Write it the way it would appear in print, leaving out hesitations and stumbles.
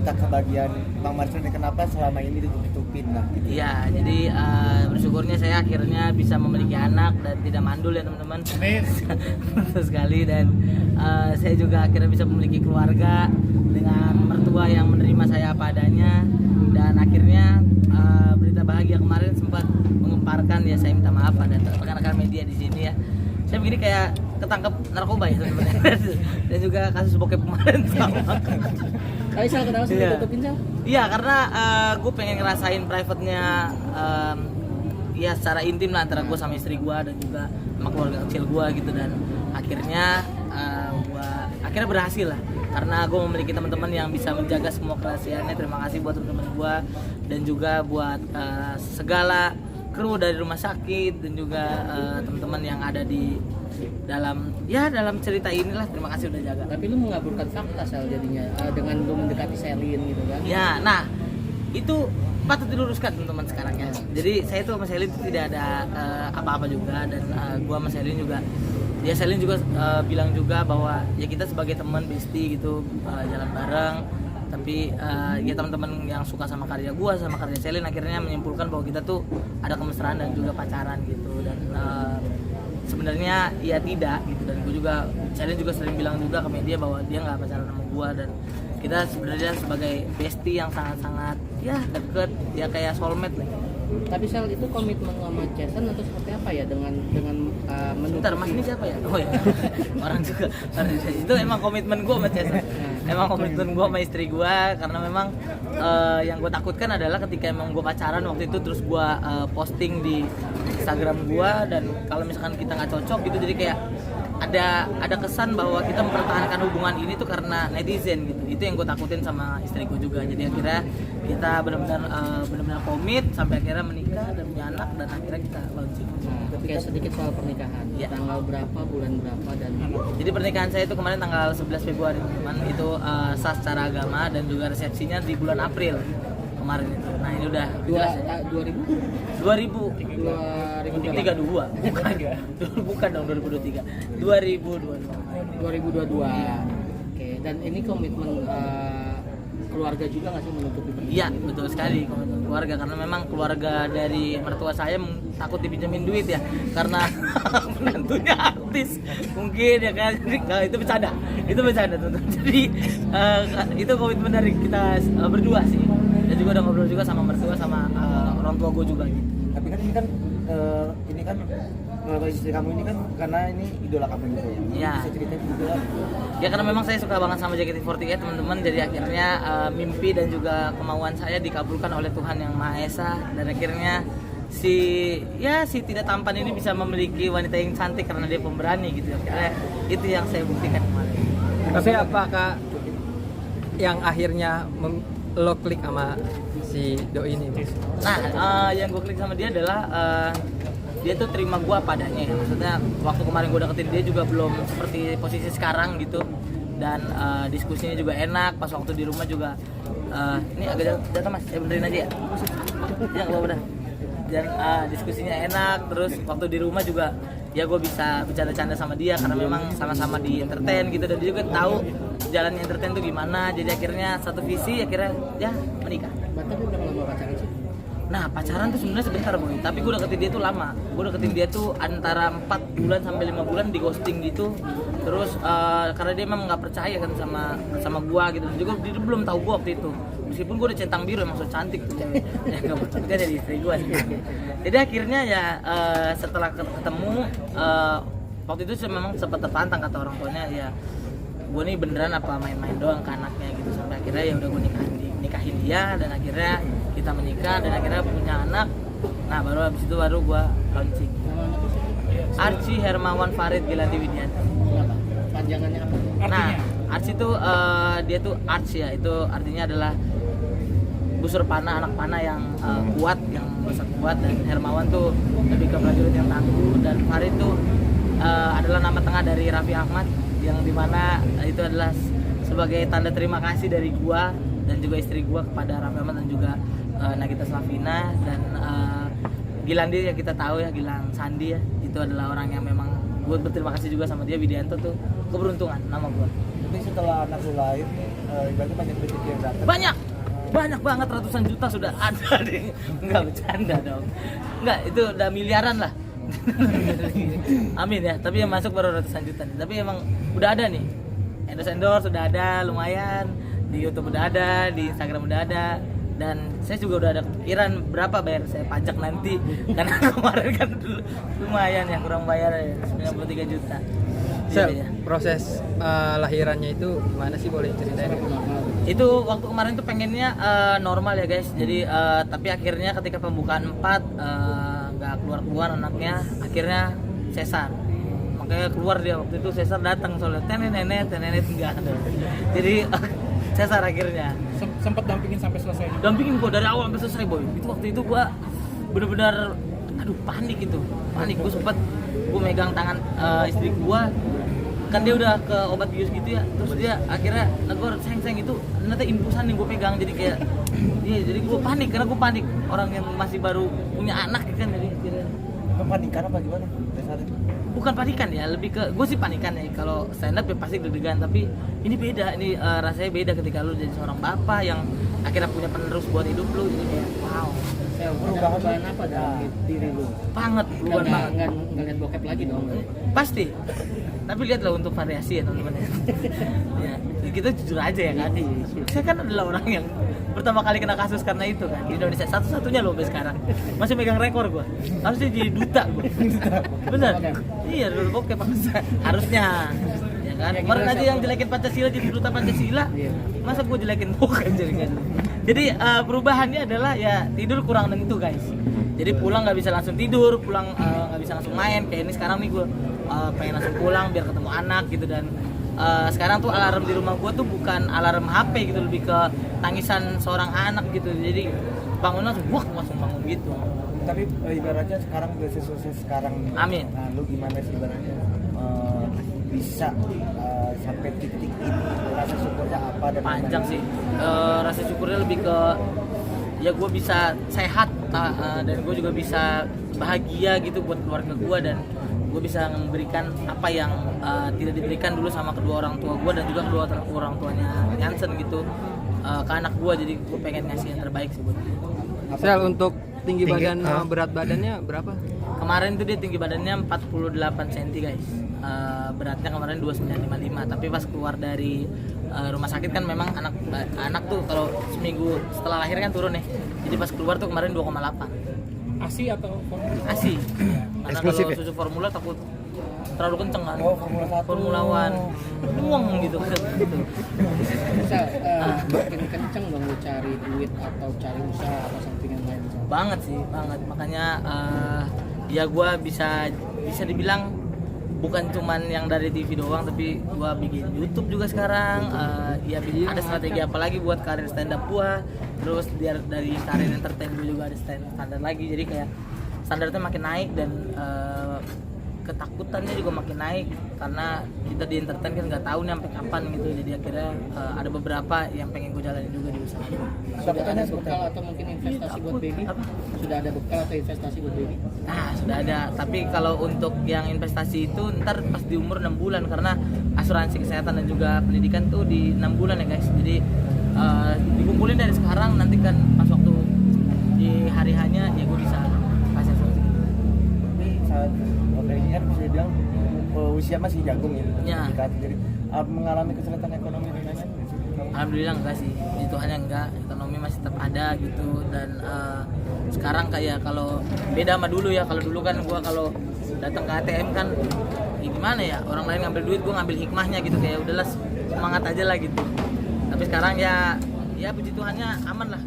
cerita kebahagiaan Bang Marcel nih, kenapa selama ini ditutup-tutupin lah gitu. Iya, jadi bersyukurnya saya akhirnya bisa memiliki anak dan tidak mandul ya teman-teman. Betul sekali. Dan saya juga akhirnya bisa memiliki keluarga dengan mertua yang menerima saya apa adanya. Dan akhirnya berita bahagia kemarin sempat mengemparkan, ya saya minta maaf pada rekan-rekan media di sini ya. Saya begini kayak ketangkep narkoba ya teman-teman. Dan juga kasus bokep kemarin sama. Tapi Sal, kenapa sih ditutupin Sal? Iya, karena gue pengen ngerasain private-nya ya secara intim lah antara gue sama istri gue dan juga sama keluarga kecil gue gitu. Dan akhirnya gue akhirnya berhasil lah, karena gue memiliki teman-teman yang bisa menjaga semua kerahasiaannya. Terima kasih buat teman-teman gue dan juga buat segala kru dari rumah sakit dan juga teman-teman yang ada di dalam cerita inilah. Terima kasih udah jaga. Tapi lu mengaburkan fakta Sal jadinya dengan lu mendekati Selin gitu kan? Ya, nah itu patut diluruskan teman-teman sekarang ya. Jadi saya tuh sama Selin tidak ada apa-apa juga, dan gua sama Selin juga. Ya Selin juga bilang juga bahwa ya kita sebagai teman bestie gitu jalan bareng. Tapi ya teman-teman yang suka sama karya gua sama karya Selin akhirnya menyimpulkan bahwa kita tuh ada kemesraan dan juga pacaran gitu. Dan sebenarnya ya tidak gitu. Dan gue juga, Selin juga sering bilang juga ke media bahwa dia nggak pacaran sama gue, dan kita sebenarnya sebagai bestie yang sangat-sangat ya deket, ya kayak soulmate lah. Tapi Sal, itu komitmen sama Jason atau seperti apa ya dengan Bentar, Mas ini siapa ya? Oh ya, orang juga. Itu emang komitmen gue sama Jason. Emang komitmen gue sama istri gue, karena memang yang gue takutkan adalah ketika emang gue pacaran waktu itu terus gue posting di Instagram gue, dan kalau misalkan kita nggak cocok gitu, jadi kayak ada kesan bahwa kita mempertahankan hubungan ini tuh karena netizen gitu. Itu yang gue takutin sama istriku juga. Jadi akhirnya kita benar-benar komit sampai akhirnya menikah dan punya anak, dan akhirnya kita launching. Oke, sedikit soal pernikahan. Ya. Tanggal berapa, bulan berapa, dan Jadi pernikahan saya itu kemarin tanggal 11 Februari teman, itu sah secara agama, dan juga resepsinya di bulan April kemarin itu. Nah ini udah jelas ya. 2032 bukan dong 2023 2022. Oke, dan ini komitmen keluarga juga nggak sih menutupi pernikahan? Iya betul sekali, komitmen keluarga, karena memang keluarga dari mertua saya takut dipinjemin duit ya, karena menantunya artis mungkin ya kan. Jadi itu bercanda teman-teman. Jadi itu komitmen dari kita berdua sih, dan juga udah ngobrol juga sama mertua sama orang tua gue juga gitu. Tapi kan ini kan istri kamu ini kan karena ini idola kamu juga ya. Iya. Bisa ceritain juga lah. Ya karena memang saya suka banget sama JKT48 teman-teman, jadi akhirnya mimpi dan juga kemauan saya dikabulkan oleh Tuhan Yang Maha Esa, dan akhirnya si tidak tampan ini bisa memiliki wanita yang cantik karena dia pemberani gitu. Akhirnya itu yang saya buktikan kemarin. Tapi apakah yang akhirnya lo klik sama si doi ini? Nah, yang gue klik sama dia adalah dia tuh terima gue apa adanya ya. Maksudnya waktu kemarin gue deketin dia juga belum seperti posisi sekarang gitu. Dan diskusinya juga enak. Pas waktu di rumah juga ini agak jatuh mas, saya benerin aja ya. Ya nggak apa-apa dah. Dan diskusinya enak. Terus waktu di rumah juga ya gue bisa bercanda-canda sama dia, karena memang sama-sama di entertain gitu, dan dia juga tahu jalannya entertain tuh gimana. Jadi akhirnya satu visi, akhirnya ya menikah. Tapi udah lama pacaran sih? Nah pacaran tuh sebenarnya sebentar boy, tapi gue deketin dia tuh lama. Gue deketin dia tuh antara 4 bulan sampai 5 bulan di ghosting gitu. Terus karena dia emang nggak percaya kan sama gue gitu. Dan juga dia belum tahu gue waktu itu. Meskipun gue udah centang biru, emang so cantik tuh cewek. Ya nggak percaya dari istri gue sih. Jadi akhirnya ya setelah ketemu waktu itu memang sempat tertantang kata orang tuanya, ya gue nih beneran apa main-main doang ke anaknya gitu. Sampai akhirnya ya udah gue nikahin dia, dan akhirnya kita menikah dan akhirnya punya anak. Nah baru habis itu baru gue launching. Archie Hermawan Farid Gilanti Widianto. Kenapa? Panjangannya apa? Nah Archie itu dia tuh Archie ya, itu artinya adalah busur panah, anak panah yang kuat, yang besar kuat. Dan Hermawan tuh lebih ke prajurit yang tangguh. Dan Farid tuh adalah nama tengah dari Raffi Ahmad, yang dimana itu adalah sebagai tanda terima kasih dari gua dan juga istri gua kepada Raffi Ahmad dan juga Nagita Slavina. Dan Gilandi yang kita tahu ya, Gilang Sandi ya, itu adalah orang yang memang gue berterima kasih juga sama dia. Widianto tuh keberuntungan nama gua. Tapi setelah anak lu lahir nih, ibaratnya banyak rezeki yang datang. Banyak banget, ratusan juta sudah ada deh. Enggak bercanda dong. Enggak, itu udah miliaran lah. Amin ya, tapi yang masuk baru ratusan juta nih. Tapi emang udah ada nih. Endorse sudah ada lumayan, di YouTube udah ada, di Instagram udah ada. Dan saya juga udah ada pikiran berapa bayar saya pajak nanti. Karena kemarin kan dulu lumayan ya, kurang bayar ya, 93 juta. Sel, Iya, iya. proses lahirannya itu gimana sih, boleh ceritain? Itu waktu kemarin tuh pengennya normal ya guys, jadi tapi akhirnya ketika pembukaan 4 nggak keluar anaknya, akhirnya sesar. Makanya keluar dia waktu itu, sesar datang soalnya tenenet enggak ada, jadi sesar akhirnya. Sempat dampingin sampai selesai. Dampingin gua dari awal sampai selesai boy. Itu waktu itu gua benar-benar aduh panik gua sempet gua megang tangan istri gua, kan dia udah ke obat bius gitu ya, terus dia akhirnya negor sayang itu ternyata infusan yang gue pegang, jadi kayak iya, jadi gue panik karena gue panik orang yang masih baru punya anak kan, jadi akhirnya Kepanikan apa gimana? Dasarnya? bukan panikan ya, lebih ke gue sih panikan ya. Kalau stand up ya pasti deg-degan, tapi ini beda, ini rasanya beda ketika lu jadi seorang bapak yang akhirnya punya penerus buat hidup lu, jadi kayak wow. Perubahan apa dalam diri lu? Banget, perubahan banget. Nggak lihat bokep lagi dong? Pasti. Tapi lihatlah untuk variasi ya teman-teman ya. Ya, kita jujur aja ya kan. Saya kan adalah orang yang pertama kali kena kasus karena itu kan di Indonesia, satu-satunya loh sampai sekarang. Masih megang rekor gua. Harusnya jadi duta gua. Benar. Iya, dulu bokep harusnya. Ya kan. Kemarin aja yang jelekin Pancasila jadi duta Pancasila. Masa gua jelekin bokep jaringan. Jadi perubahannya adalah ya tidur kurang tentu guys. Jadi pulang nggak bisa langsung tidur, pulang nggak bisa langsung main. Kayak ini sekarang nih gue pengen langsung pulang biar ketemu anak gitu. Dan sekarang tuh alarm di rumah gue tuh bukan alarm HP gitu, lebih ke tangisan seorang anak gitu. Jadi bangun langsung bangun gitu. Tapi ibaratnya sekarang udah sukses sekarang. Amin. Nah, lu gimana sih ibaratnya bisa sampai titik ini, rasa syukurnya apa dan Panjang sih. Rasa syukurnya lebih ke ya gue bisa sehat dan gue juga bisa bahagia gitu buat keluarga gue, dan gue bisa memberikan apa yang tidak diberikan dulu sama kedua orang tua gue dan juga kedua orang tuanya Jansen gitu ke anak gue. Jadi gue pengen ngasih yang terbaik sih buat dia. Sel, untuk tinggi badan sama berat badannya berapa? Kemarin tuh dia tinggi badannya 48 cm guys, beratnya kemarin 2955, tapi pas keluar dari rumah sakit kan memang anak tuh kalau seminggu setelah lahir kan turun nih, jadi pas keluar tuh kemarin 2,8. ASI atau formula? ASI. Karena Eksklusif kalau ya? susu formula takut terlalu kenceng kan. Oh, Formula 1. Formula One. Buang gitu kan. Bisa makin kenceng dong lu cari duit atau cari usaha atau sampingan lain misalnya. Banget sih, banget. Makanya ya gue bisa dibilang bukan cuman yang dari TV doang, tapi gue bikin YouTube juga sekarang. Ya ada strategi apa lagi buat karir stand up gue. Terus dari karir entertain gue juga ada standar lagi. Jadi kayak standarnya makin naik dan ketakutannya juga makin naik karena kita di entertain kan nggak tahu nih sampai kapan gitu. Jadi akhirnya ada beberapa yang pengen gue jalanin juga di usaha. Sudah ada bekal atau mungkin investasi buat baby? Apa? Sudah ada bekal atau investasi buat baby? Nah, sudah ada. Tapi kalau untuk yang investasi itu ntar pas di umur 6 bulan, karena asuransi kesehatan dan juga pendidikan tuh di 6 bulan ya guys. Jadi dikumpulin dari sekarang, nanti kan pas waktu di hari hanya ya gue bisa kasih asuransi. Tapi saat ini kan bisa bilang usia masih jagung ya. Ya. Jadi mengalami kesulitan ekonomi dan lain-lain. Alhamdulillah enggak sih, itu hanya enggak, ekonomi masih tetap ada gitu. Dan sekarang kayak kalau beda sama dulu ya, kalau dulu kan gua kalau datang ke ATM kan ya gimana ya, orang lain ngambil duit gua ngambil hikmahnya gitu, kayak udahlah semangat aja lah gitu. Tapi sekarang ya puji Tuhannya aman lah.